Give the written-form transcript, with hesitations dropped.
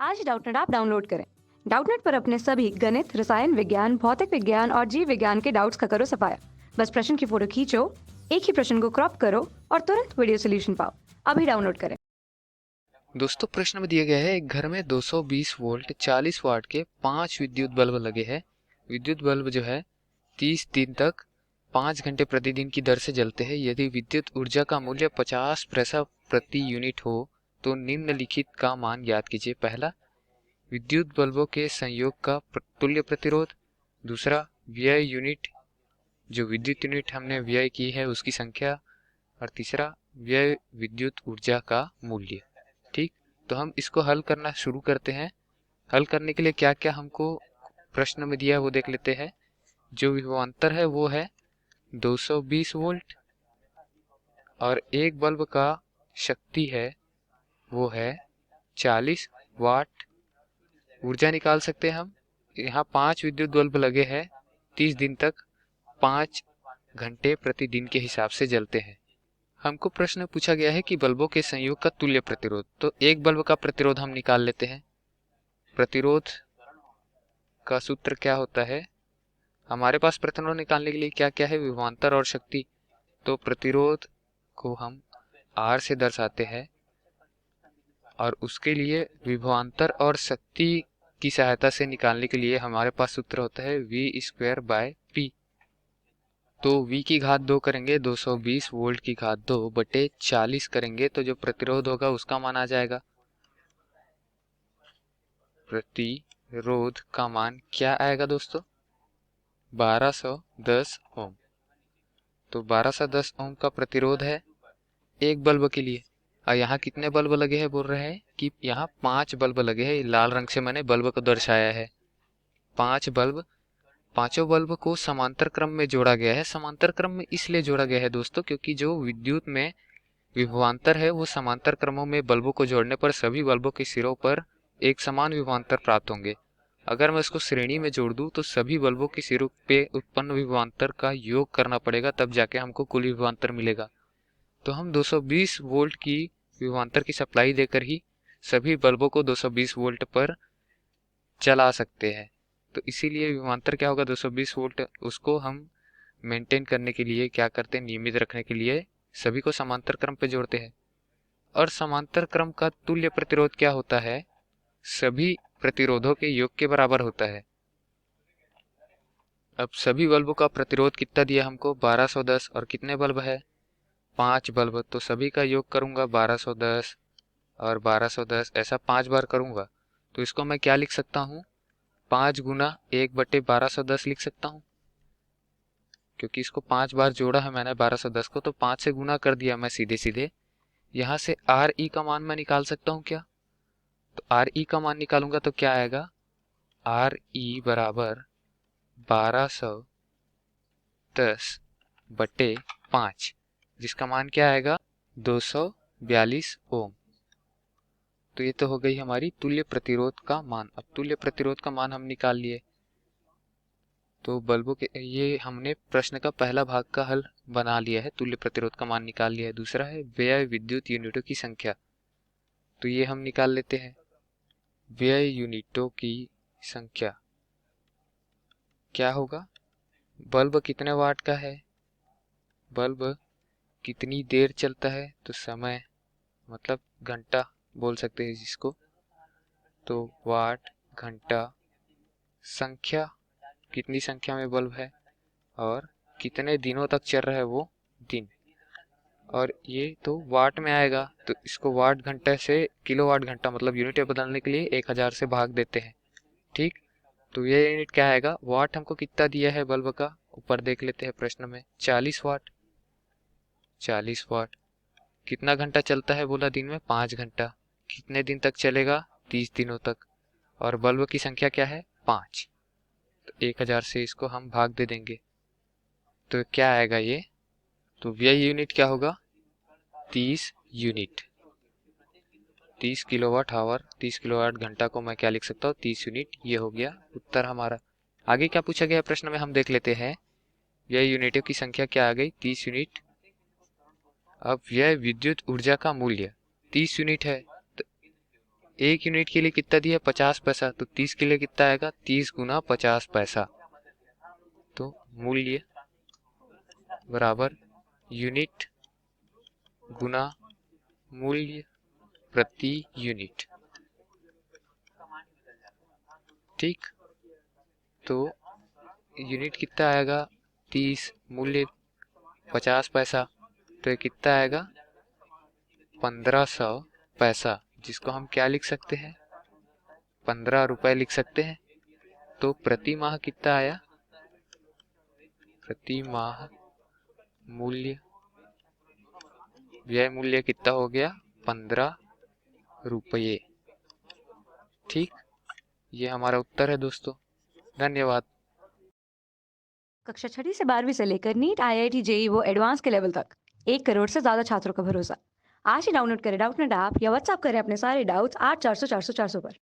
आज Doubtnut app download करें। Doubtnut पर अपने सभी गणित, रसायन विज्ञान, भौतिक विज्ञान और जीव विज्ञान के डाउट्स का करो सफाया। बस प्रश्न की फोटो खींचो, एक ही प्रश्न को क्रॉप करो और तुरंत वीडियो सोल्यूशन पाओ। अभी डाउनलोड करें। दोस्तों, प्रश्न में दिया गया है एक घर में 220 वोल्ट 40 वाट के 5 विद्युत बल्ब लगे हैं। विद्युत बल्ब जो है 30 दिन तक 5 घंटे प्रतिदिन की दर से जलते हैं। यदि विद्युत ऊर्जा का मूल्य 50 पैसा प्रति यूनिट हो तो निम्नलिखित का मान ज्ञात कीजिए। पहला, विद्युत बल्बों के संयोग का तुल्य प्रतिरोध। दूसरा, व्यय यूनिट, जो विद्युत यूनिट हमने व्यय की है उसकी संख्या। और तीसरा, व्यय विद्युत ऊर्जा का मूल्य। ठीक, तो हम इसको हल करना शुरू करते हैं। हल करने के लिए क्या क्या हमको प्रश्न में दिया है वो देख लेते हैं। जो विभवांतर है वो है 220 वोल्ट और एक बल्ब का शक्ति है वो है 40 वाट। ऊर्जा निकाल सकते हैं हम। यहाँ 5 विद्युत बल्ब लगे हैं, 30 दिन तक 5 घंटे प्रतिदिन के हिसाब से जलते हैं। हमको प्रश्न पूछा गया है कि बल्बों के संयोग का तुल्य प्रतिरोध। तो एक बल्ब का प्रतिरोध हम निकाल लेते हैं। प्रतिरोध का सूत्र क्या होता है? हमारे पास प्रतिरोध निकालने के लिए क्या क्या है? विभवांतर और शक्ति। तो प्रतिरोध को हम R से दर्शाते हैं और उसके लिए विभवांतर और शक्ति की सहायता से निकालने के लिए हमारे पास सूत्र होता है V²/P। तो V की घात 2 करेंगे, 220 वोल्ट की घात 2 बटे 40 करेंगे तो जो प्रतिरोध होगा उसका मान आ जाएगा। प्रतिरोध का मान क्या आएगा दोस्तों? 1210 ओम। तो 1210 ओम का प्रतिरोध है एक बल्ब के लिए। और यहाँ कितने बल्ब लगे हैं बोल रहे हैं कि यहाँ 5 बल्ब लगे हैं। लाल रंग से मैंने बल्ब को दर्शाया है। 5 बल्ब, पांचों बल्ब को समांतर क्रम में जोड़ा गया है। समांतर क्रम में इसलिए जोड़ा गया है दोस्तों क्योंकि जो विद्युत में विभवांतर है वो समांतर क्रमों में बल्बों को जोड़ने पर सभी बल्बों के सिरों पर एक समान विभवांतर प्राप्त होंगे। अगर मैं इसको श्रेणी में जोड़ दूं तो सभी बल्बों के सिरों पे उत्पन्न विभवांतर का योग करना पड़ेगा, तब जाके हमको कुल विभवांतर मिलेगा। तो हम 220 वोल्ट की विभवांतर की सप्लाई देकर ही सभी बल्बों को 220 वोल्ट पर चला सकते हैं। तो इसीलिए विभवांतर क्या होगा? 220 वोल्ट। उसको हम मेंटेन करने के लिए क्या करते हैं? नियमित रखने के लिए सभी को समांतर क्रम पे जोड़ते हैं। और समांतर क्रम का तुल्य प्रतिरोध क्या होता है? सभी प्रतिरोधों के योग के बराबर होता है। अब सभी बल्बों का प्रतिरोध कितना दिया हमको? 1210। और कितने बल्ब है? 5 बल्ब। तो सभी का योग करूंगा 1210 और 1210, ऐसा 5 बार करूंगा। तो इसको मैं क्या लिख सकता हूँ? 5 गुना 1/1210 लिख सकता हूँ, क्योंकि इसको 5 बार जोड़ा है मैंने 1210 को, तो 5 से गुना कर दिया मैं सीधे सीधे। यहाँ से आर ई का मान मैं निकाल सकता हूँ क्या? तो आर ई का मान निकालूंगा तो क्या आएगा? आर ई बराबर 1210/5, जिसका मान क्या आएगा? 242 ओम। तो ये तो हो गई हमारी तुल्य प्रतिरोध का मान। अब तुल्य प्रतिरोध का मान हम निकाल लिए। तो बल्बों के, ये हमने प्रश्न का पहला भाग का हल बना लिया है, तुल्य प्रतिरोध का मान निकाल लिया है। दूसरा है व्यय विद्युत यूनिटों की संख्या। तो ये हम निकाल लेते हैं। व्यय यूनिटों की संख्या क्या होगा? बल्ब कितने वाट का है, बल्ब कितनी देर चलता है, तो समय मतलब घंटा बोल सकते हैं जिसको। तो वाट घंटा, संख्या कितनी संख्या में बल्ब है, और कितने दिनों तक चल रहा है वो दिन। और ये तो वाट में आएगा, तो इसको वाट घंटे से किलोवाट घंटा मतलब यूनिट बदलने के लिए 1000 से भाग देते हैं। ठीक, तो ये यूनिट क्या आएगा? वाट हमको कितना दिया है बल्ब का, ऊपर देख लेते हैं प्रश्न में। 40 वाट। 40 वाट कितना घंटा चलता है बोला? दिन में 5 घंटा। कितने दिन तक चलेगा? 30 दिनों तक। और बल्ब की संख्या क्या है? 5। तो 1000 से इसको हम भाग दे देंगे तो क्या आएगा ये? तो व्यय यूनिट क्या होगा? 30 यूनिट। 30 किलोवाट आवर, 30 किलोवाट घंटा को मैं क्या लिख सकता हूँ? 30 यूनिट। ये हो गया उत्तर हमारा। आगे क्या पूछा गया प्रश्न में हम देख लेते हैं। व्यय यूनिटों की संख्या क्या आ गई? 30 यूनिट। अब व्यय विद्युत ऊर्जा का मूल्य 30 यूनिट है, तो एक यूनिट के लिए कितना दिया 50 पैसा, तो 30 के लिए कितना आएगा 30 गुना 50 पैसा। तो मूल्य बराबर यूनिट गुना मूल्य प्रति यूनिट। ठीक, तो यूनिट कितना आएगा 30, मूल्य 50 पैसा, तो ये कितना आएगा 1500 पैसा, जिसको हम क्या लिख सकते हैं 15 रुपए लिख सकते हैं। तो प्रति माह कितना आया, प्रति माह मूल्य व्यय मूल्य कितना हो गया 15 रुपये। ठीक, ये हमारा उत्तर है दोस्तों। धन्यवाद। कक्षा 6वीं से 12वीं से लेकर नीट, आईआईटी, जेई वो एडवांस के लेवल तक 1 करोड़ से ज्यादा छात्रों का भरोसा। आज ही डाउनलोड करें डाउटनेट ऐप या व्हाट्सएप करें अपने सारे डाउट्स 8400 400 400 पर।